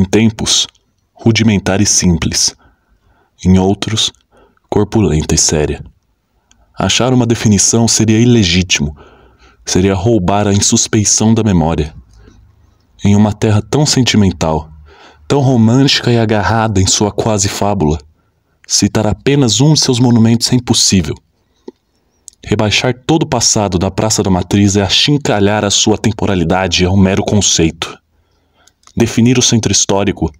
Em tempos, rudimentar e simples. Em outros, corpulenta e séria. Achar uma definição seria ilegítimo, seria roubar a insuspeição da memória. Em uma terra tão sentimental, tão romântica e agarrada em sua quase fábula, citar apenas um de seus monumentos é impossível. Rebaixar todo o passado da Praça da Matriz é achincalhar a sua temporalidade a um mero conceito. Definir o centro histórico,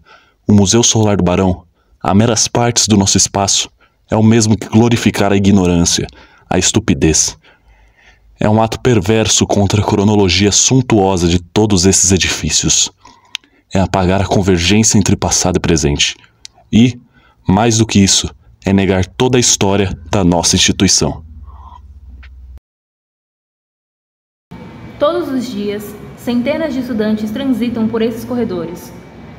o Museu Solar do Barão, a meras partes do nosso espaço, é o mesmo que glorificar a ignorância, a estupidez. É um ato perverso contra a cronologia suntuosa de todos esses edifícios. É apagar a convergência entre passado e presente. E, mais do que isso, é negar toda a história da nossa instituição. Todos os dias, centenas de estudantes transitam por esses corredores,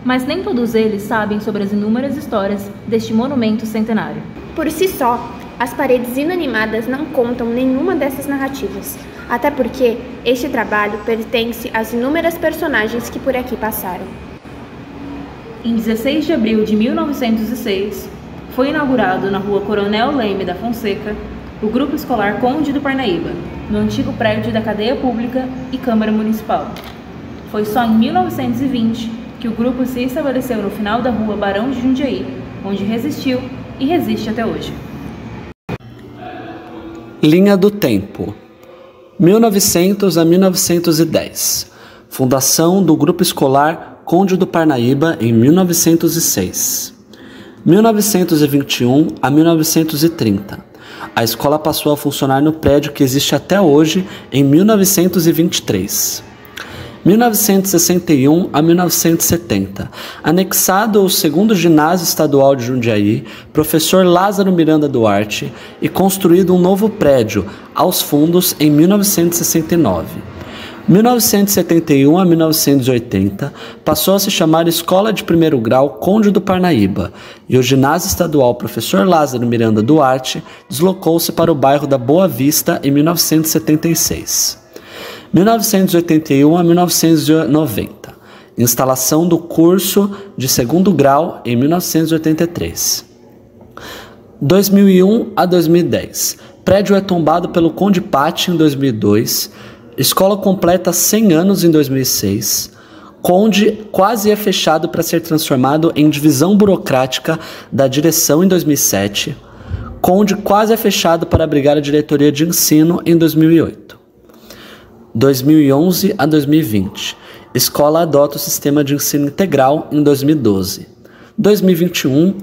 mas nem todos eles sabem sobre as inúmeras histórias deste monumento centenário. Por si só, as paredes inanimadas não contam nenhuma dessas narrativas, até porque este trabalho pertence às inúmeras personagens que por aqui passaram. Em 16 de abril de 1906, foi inaugurado na rua Coronel Leme da Fonseca o Grupo Escolar Conde do Parnaíba, no antigo prédio da Cadeia Pública e Câmara Municipal. Foi só em 1920 que o grupo se estabeleceu no final da rua Barão de Jundiaí, onde resistiu e resiste até hoje. Linha do tempo. 1900 a 1910. Fundação do Grupo Escolar Conde do Parnaíba em 1906. 1921 a 1930. A escola passou a funcionar no prédio que existe até hoje em 1923. 1961 a 1970, anexado ao 2º Ginásio Estadual de Jundiaí, professor Lázaro Miranda Duarte, e construído um novo prédio, aos fundos, em 1969. 1971 a 1980, passou a se chamar Escola de Primeiro Grau Conde do Parnaíba, e o Ginásio Estadual Professor Lázaro Miranda Duarte deslocou-se para o bairro da Boa Vista em 1976. 1981 a 1990. Instalação do curso de 2º grau em 1983. 2001 a 2010. Prédio é tombado pelo Conde Patti em 2002. Escola completa 100 anos em 2006. Conde quase é fechado para ser transformado em divisão burocrática da direção em 2007. Conde quase é fechado para abrigar a diretoria de ensino em 2008. 2011 a 2020. Escola adota o sistema de ensino integral em 2012. 2021,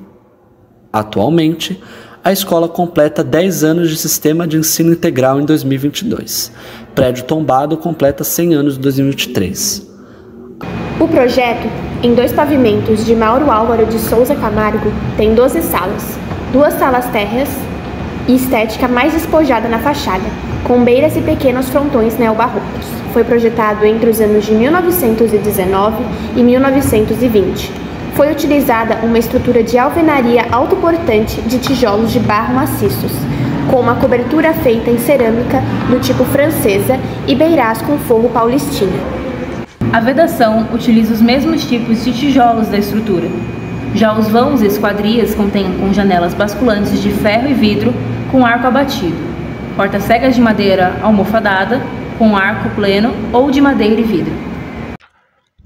atualmente, a escola completa 10 anos de sistema de ensino integral em 2022. Prédio tombado completa 100 anos em 2023. O projeto, em 2 pavimentos de Mauro Álvaro de Souza Camargo, tem 12 salas, 2 salas térreas e estética mais despojada na fachada, com beiras e pequenos frontões neobarrocos. Foi projetado entre os anos de 1919 e 1920. Foi utilizada uma estrutura de alvenaria autoportante de tijolos de barro maciços, com uma cobertura feita em cerâmica do tipo francesa e beirás com forro paulistina. A vedação utiliza os mesmos tipos de tijolos da estrutura. Já os vãos e esquadrias contêm com janelas basculantes de ferro e vidro com arco abatido, portas cegas de madeira almofadada com arco pleno ou de madeira e vidro.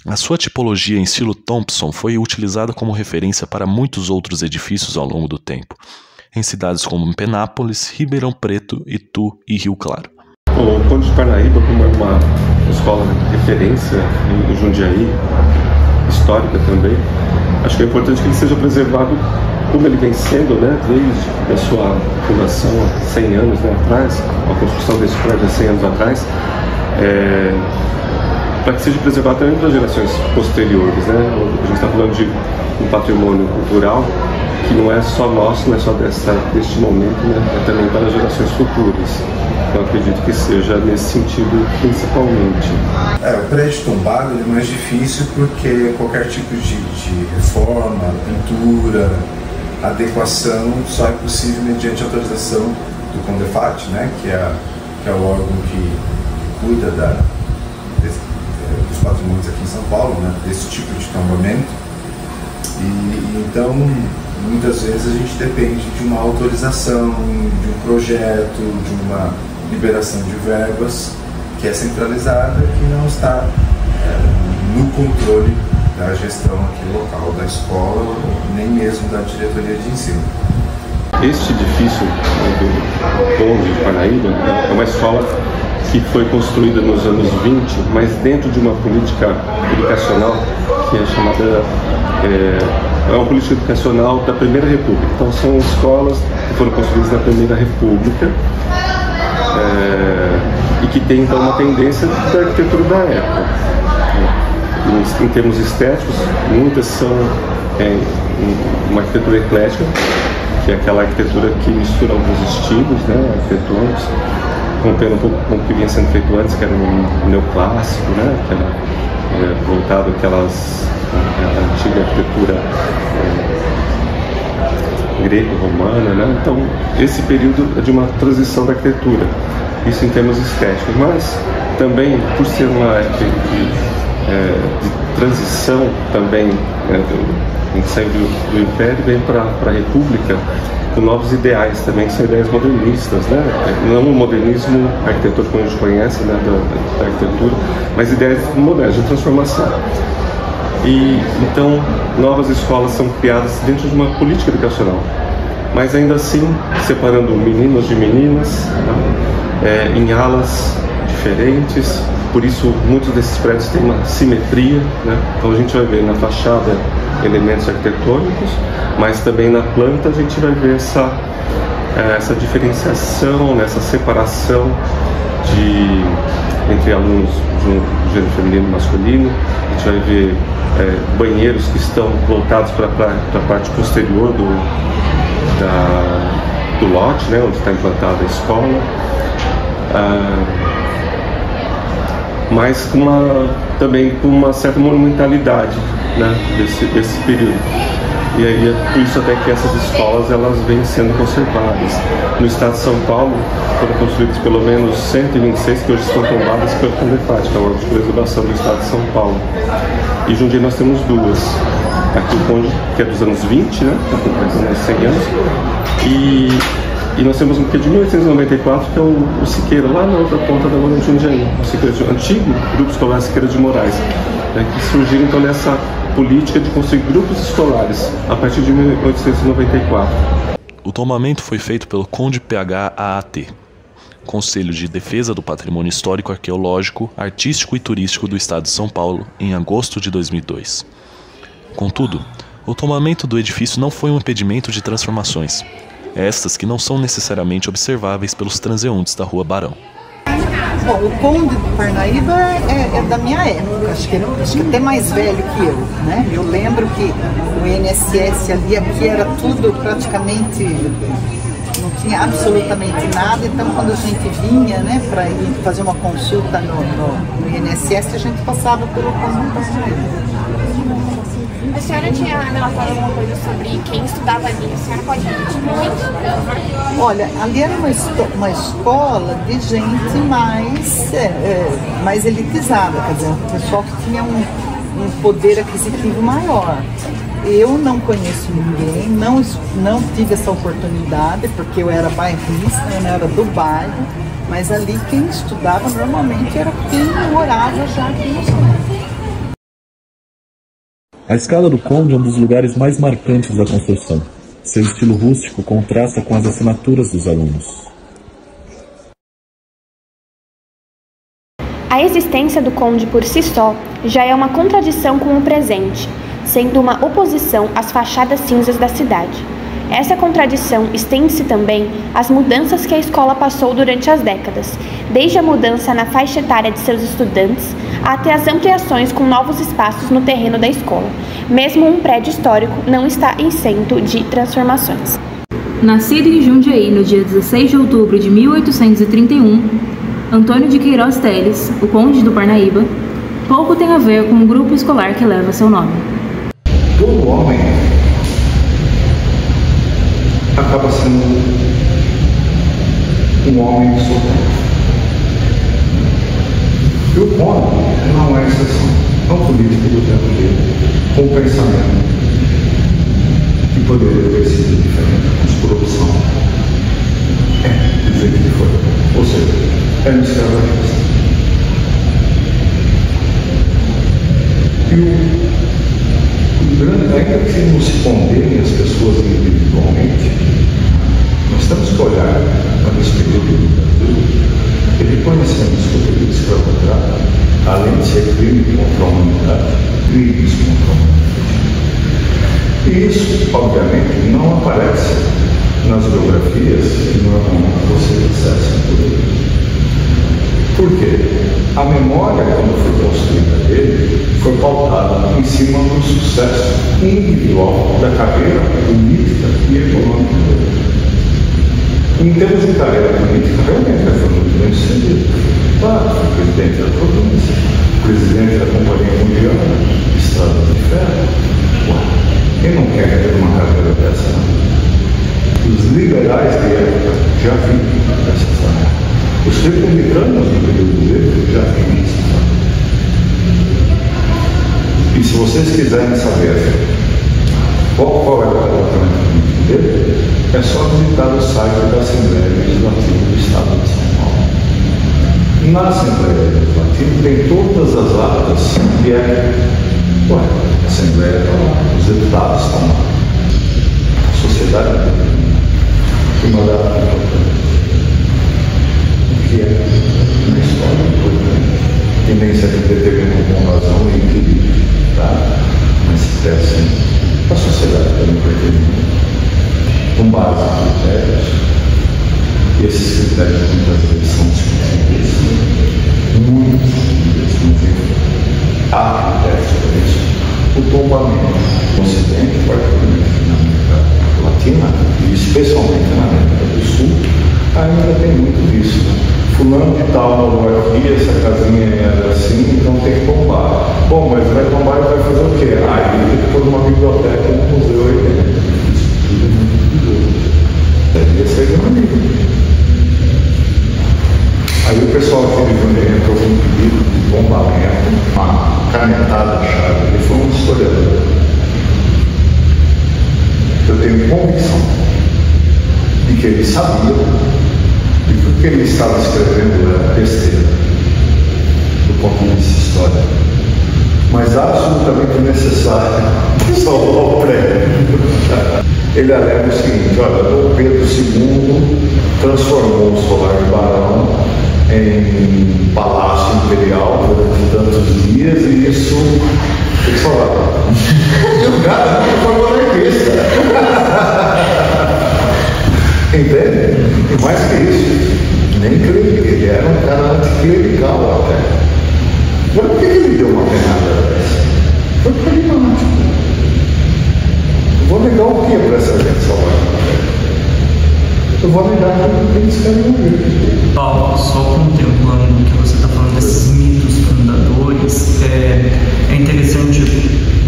A sua tipologia em estilo Thompson foi utilizada como referência para muitos outros edifícios ao longo do tempo, em cidades como Penápolis, Ribeirão Preto, Itu e Rio Claro. O Conde de Parnaíba, como é uma escola de referência em Jundiaí, histórica também, acho que é importante que ele seja preservado como ele vem sendo, né, desde a sua fundação há 100 anos, né, atrás, a construção desse prédio há 100 anos atrás, para que seja preservado também para as gerações posteriores, né? A gente está falando de um patrimônio cultural que não é só nosso, não é só deste momento, né, é também para as gerações futuras. Eu acredito que seja nesse sentido principalmente. O prédio tombado é mais difícil porque qualquer tipo de reforma, pintura, adequação só é possível mediante autorização do CONDEFAT, né, que é o órgão que cuida dos patrimônios aqui em São Paulo, né, desse tipo de tombamento. Então, muitas vezes a gente depende de uma autorização, de um projeto, de uma liberação de verbas que é centralizada, que não está no controle da gestão aqui local da escola, nem mesmo da diretoria de ensino. Este edifício do Conde de Parnaíba é uma escola que foi construída nos anos 20, mas dentro de uma política educacional que é chamada... É uma política educacional da Primeira República. Então são escolas que foram construídas na Primeira República e que tem então uma tendência da arquitetura da época. Em termos estéticos, muitas são uma arquitetura eclética, que é aquela arquitetura que mistura alguns estilos, né, arquitetônicos, rompendo um pouco com o que vinha sendo feito antes, que era um neoclássico, né, que era voltado àquelas antiga arquitetura greco-romana, né? Então esse período é de uma transição da arquitetura, isso em termos estéticos, mas também por ser uma época de transição também, saindo do Império, vem para a República com novos ideais também, que são ideias modernistas, né? Não o modernismo arquitetônico como a gente conhece, né, da arquitetura, mas ideias modernas, de transformação. E então novas escolas são criadas dentro de uma política educacional, mas ainda assim separando meninos de meninas, né, em alas diferentes. Por isso muitos desses prédios têm uma simetria, né? Então a gente vai ver na fachada elementos arquitetônicos, mas também na planta a gente vai ver essa diferenciação, essa separação entre alunos do gênero feminino e masculino. A gente vai ver banheiros que estão voltados para a parte posterior do lote, né, onde está implantada a escola, mas também com uma certa monumentalidade, né, desse período. E aí é por isso até que essas escolas elas vêm sendo conservadas. No estado de São Paulo foram construídas pelo menos 126 que hoje estão tombadas pelo CONDEFAT, que é o órgão de preservação do estado de São Paulo. E em Jundiaí nós temos duas. Aqui o Conde, que é dos anos 20, né? Está completando 100 anos. E nós temos um que é de 1894, que é o Siqueira, lá na outra ponta da rua de Jundiaí. O Siqueira, o antigo Grupo Escolar Siqueira de Moraes, né, que surgiram então nessa política de construir grupos escolares a partir de 1894. O tombamento foi feito pelo Conde PH-AAT, Conselho de Defesa do Patrimônio Histórico, Arqueológico, Artístico e Turístico do Estado de São Paulo, em agosto de 2002. Contudo, o tombamento do edifício não foi um impedimento de transformações, estas que não são necessariamente observáveis pelos transeuntes da Rua Barão. Bom, o Conde de Parnaíba é da minha época, acho que até mais velho que eu, né? Eu lembro que o INSS ali, aqui era tudo praticamente, não tinha absolutamente nada, então quando a gente vinha, né, para ir fazer uma consulta no INSS, a gente passava pelo Conde de Parnaíba. A senhora tinha relatado alguma coisa sobre quem estudava ali? A senhora pode repetir muito? Olha, ali era uma escola de gente mais elitizada, quer dizer, um pessoal que tinha um poder aquisitivo maior. Eu não conheço ninguém, não tive essa oportunidade, porque eu era bairrista, eu não era do bairro, mas ali quem estudava normalmente era quem morava já aqui no centro. A escala do Conde é um dos lugares mais marcantes da construção. Seu estilo rústico contrasta com as assinaturas dos alunos. A existência do Conde por si só já é uma contradição com o presente, sendo uma oposição às fachadas cinzas da cidade. Essa contradição estende-se também às mudanças que a escola passou durante as décadas, desde a mudança na faixa etária de seus estudantes até as ampliações com novos espaços no terreno da escola. Mesmo um prédio histórico não está isento de transformações. Nascido em Jundiaí no dia 16 de outubro de 1831, Antônio de Queiroz Teles, o Conde do Parnaíba, pouco tem a ver com o grupo escolar que leva seu nome. Todo homem acaba sendo um homem solteiro. E o Conde não é exceção. É um político do tempo dele, com pensamento, poderia ter sido diferente, mas por opção do jeito que foi. Ou seja, é um escravagismo. E ainda que não se condene as pessoas individualmente, nós temos que olhar para esse período do Brasil e reconhecemos que o período escravocrata, além de ser crime contra a humanidade, crimes contra a humanidade. E isso, obviamente, não aparece nas biografias que normalmente vocês acessam por aí. Por quê? A memória, quando foi construída dele, foi pautada em cima do sucesso individual da carreira política e econômica dele. Em termos de carreira política, realmente ele foi muito bem sucedido. Claro, foi presidente da província, presidente da Companhia Mundial, Estrada de Ferro. Ué, quem não quer ter uma carreira dessa? Não? Os liberais de época já viram essa história. Os republicanos do período dele já viram essa história. E se vocês quiserem saber qual é o comportamento dele, é só visitar o site da Assembleia Legislativa do Estado de São Paulo. Na Assembleia Legislativa tem todas as atas que a Assembleia está lá, os deputados estão lá, a sociedade tem uma data importante. O que é na história importante. Que nem sempre determina com razão e equilíbrio, tá? Mas se der assim, a sociedade também vai ter com base em critérios. E esses critérios muitas vezes são discutíveis, muito discutíveis, há critérios para isso. O tombamento no Ocidente, particularmente na América Latina, e especialmente na América do Sul, ainda tem muito disso. Fulano de tal morou aqui, essa casinha era assim, então tem que tombar. Bom, mas vai tombar e vai fazer o quê? Ele tem que pôr uma biblioteca no museu aí dentro. Tudo muito perigoso. Devia ser de maneira. Aí o pessoal aqui de Jundiaí entrou com um pedido de bombamento, uma canetada chave. Ele foi um historiador. Eu tenho convicção de que ele sabia e que o que ele estava escrevendo era besteira, do ponto de vista histórico, mas absolutamente necessário para salvar o prédio. Ele alega o seguinte: olha, Dom Pedro II transformou o Solar de Barão em palácio imperial durante tantos dias e isso tem que falar. E o cara não foi monarquista. Entende? E mais que isso, nem clerical, ele era um cara anticlerical até. Agora, por que ele deu uma penada dessa? Foi pragmático. Eu vou negar o que para essa gente salvar? Eu vou negar que eles querem morrer. Paulo, só contemplando o que você está falando desses mitos fundadores, é interessante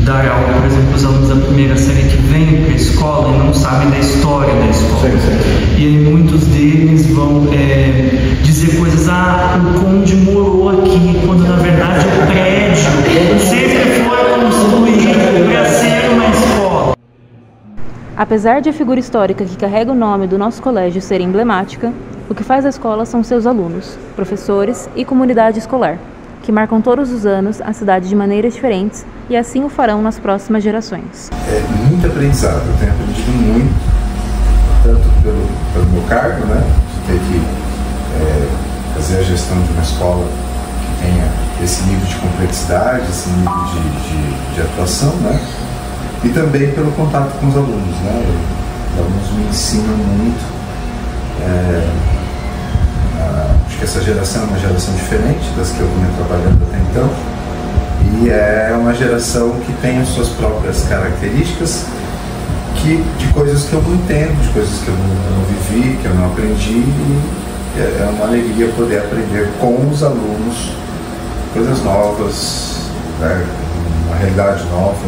dar aula, por exemplo, os alunos da primeira série que vêm para a escola e não sabem da história da escola. Sim. E aí muitos deles vão dizer coisas, o conde morou aqui, quando na verdade o prédio sempre foi construído para ser uma escola. Apesar de a figura histórica que carrega o nome do nosso colégio ser emblemática, o que faz a escola são seus alunos, professores e comunidade escolar, que marcam todos os anos a cidade de maneiras diferentes e assim o farão nas próximas gerações. É muito aprendizado, eu tenho aprendido muito, tanto pelo meu cargo, né, de ter que fazer a gestão de uma escola que tenha esse nível de complexidade, esse nível de atuação, né, e também pelo contato com os alunos, né, os alunos me ensinam muito. Acho que essa geração é uma geração diferente das que eu venho trabalhando até então, e é uma geração que tem as suas próprias características de coisas que eu não entendo, de coisas que eu não vivi, que eu não aprendi, e é uma alegria poder aprender com os alunos coisas novas, né, uma realidade nova,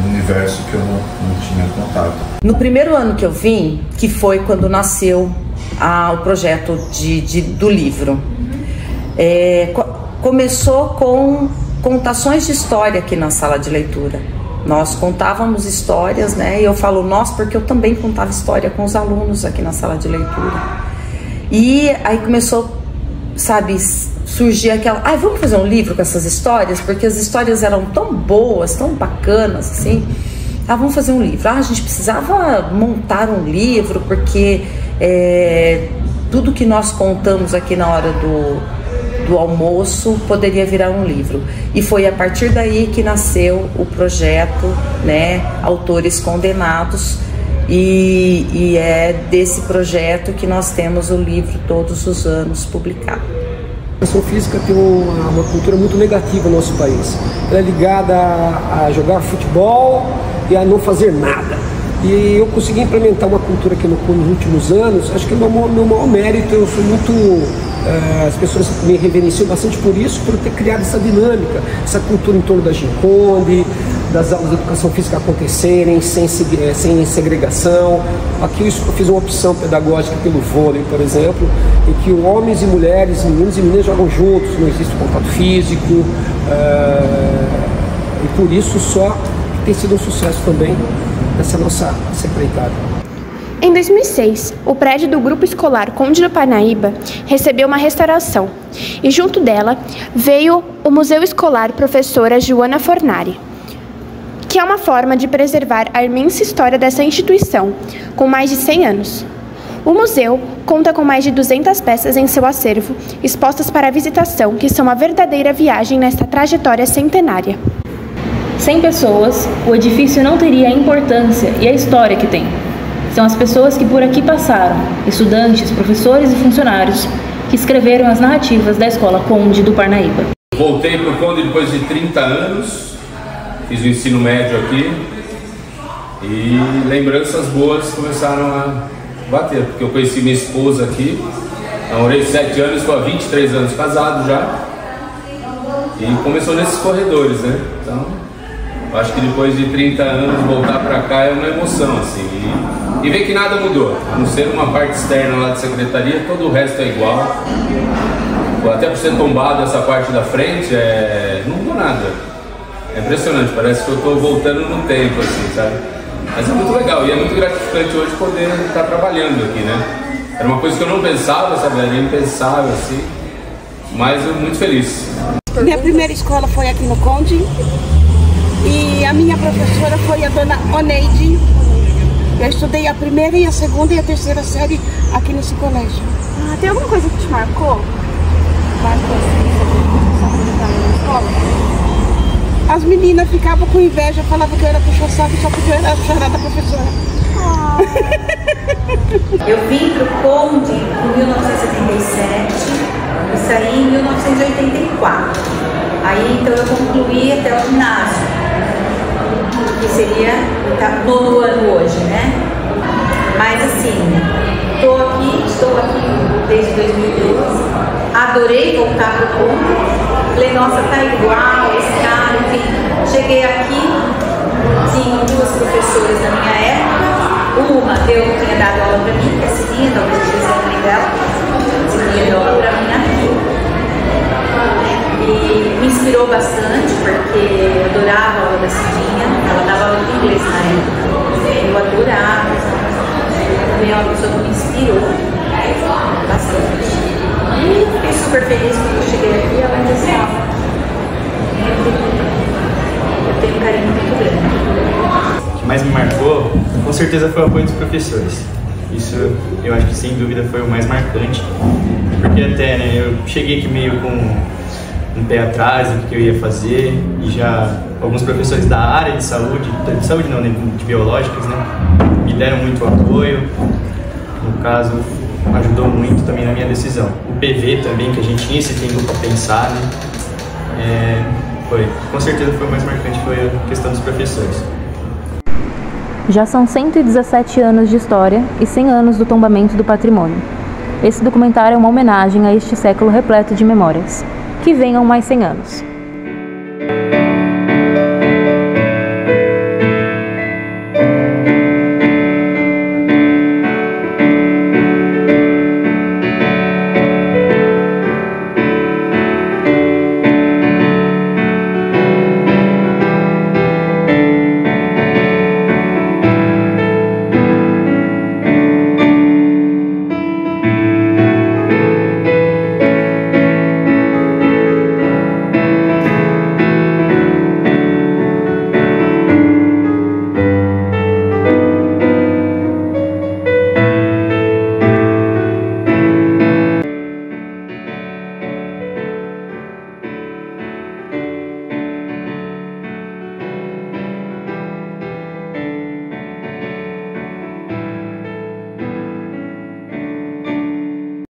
um universo que eu não tinha contato. No primeiro ano que eu vim, que foi quando nasceu o projeto do livro, começou com contações de história aqui na sala de leitura. Nós contávamos histórias, né? E eu falo nós porque eu também contava história com os alunos aqui na sala de leitura. E aí começou, sabe, surgir aquela... vamos fazer um livro com essas histórias? Porque as histórias eram tão boas, tão bacanas, assim. Vamos fazer um livro. A gente precisava montar um livro, porque tudo que nós contamos aqui na hora do almoço poderia virar um livro. E foi a partir daí que nasceu o projeto, né, Autores Condenados, e é desse projeto que nós temos o livro todos os anos publicado. A educação física tem uma cultura muito negativa no nosso país. Ela é ligada a jogar futebol e a não fazer nada. E eu consegui implementar uma cultura aqui nos últimos anos. Acho que o meu maior mérito, eu sou muito... as pessoas me reverenciam bastante por isso, por ter criado essa dinâmica, essa cultura em torno da Ginconde, das aulas de educação física acontecerem sem segregação. Aqui eu fiz uma opção pedagógica pelo vôlei, por exemplo, em que homens e mulheres, meninos e meninas jogam juntos, não existe contato físico, e por isso só tem sido um sucesso também nessa nossa empreitada. Em 2006, o prédio do Grupo Escolar Conde do Parnaíba recebeu uma restauração e junto dela veio o Museu Escolar Professora Joana Fornari, que é uma forma de preservar a imensa história dessa instituição, com mais de 100 anos. O museu conta com mais de 200 peças em seu acervo, expostas para visitação, que são uma verdadeira viagem nesta trajetória centenária. Sem pessoas, o edifício não teria a importância e a história que tem. São as pessoas que por aqui passaram, estudantes, professores e funcionários, que escreveram as narrativas da Escola Conde do Parnaíba. Voltei para o Conde depois de 30 anos, fiz o ensino médio aqui e lembranças boas começaram a bater, porque eu conheci minha esposa aqui, namorei 7 anos, estou há 23 anos casado já, e começou nesses corredores, né? Então, acho que depois de 30 anos voltar para cá é uma emoção, assim, e ver que nada mudou, a não ser uma parte externa lá de secretaria, todo o resto é igual. Até por ser tombado essa parte da frente, não mudou nada. É impressionante, parece que eu estou voltando no tempo, assim, sabe? Mas é muito legal e é muito gratificante hoje poder estar trabalhando aqui, né? Era uma coisa que eu não pensava, sabe? Era impensável, assim, mas eu muito feliz. Minha primeira escola foi aqui no Conde e a minha professora foi a dona Oneide. Eu estudei a primeira e a segunda e a terceira série aqui nesse colégio. Tem alguma coisa que te marcou? As meninas ficavam com inveja, falavam que eu era puxa-saco e só podia chorar da professora. Eu vim para o Conde em 1977 e saí em 1984. Aí então eu concluí até o ginásio, que seria o 9º ano hoje, né? Mas assim, estou aqui desde 2012, adorei voltar para o Conde, falei, nossa, tá igual, esse cara, enfim. Cheguei aqui, tinham 2 professoras da minha época, uma tinha dado aula para mim, que é a Cidinha, talvez vocês lembrem dela, Cidinha deu aula para mim aqui. E me inspirou bastante, porque eu adorava a aula da Cidinha, ela dava aula de inglês na época, eu adorava, também é uma pessoa que me inspirou bastante. E fiquei super feliz quando eu cheguei aqui, ela ainda estava. Eu tenho um carinho muito grande. O que mais me marcou, com certeza, foi o apoio dos professores. Isso eu acho que sem dúvida foi o mais marcante, porque até, né, eu cheguei aqui meio com um pé atrás do que eu ia fazer, e já alguns professores da área de saúde não, né, de biológicas, né, me deram muito apoio, no caso ajudou muito também na minha decisão. O PV também, que a gente tinha esse tempo para pensar, né, com certeza foi o mais marcante, foi a questão dos professores. Já são 117 anos de história e 100 anos do tombamento do patrimônio. Esse documentário é uma homenagem a este século repleto de memórias. Que venham mais 100 anos.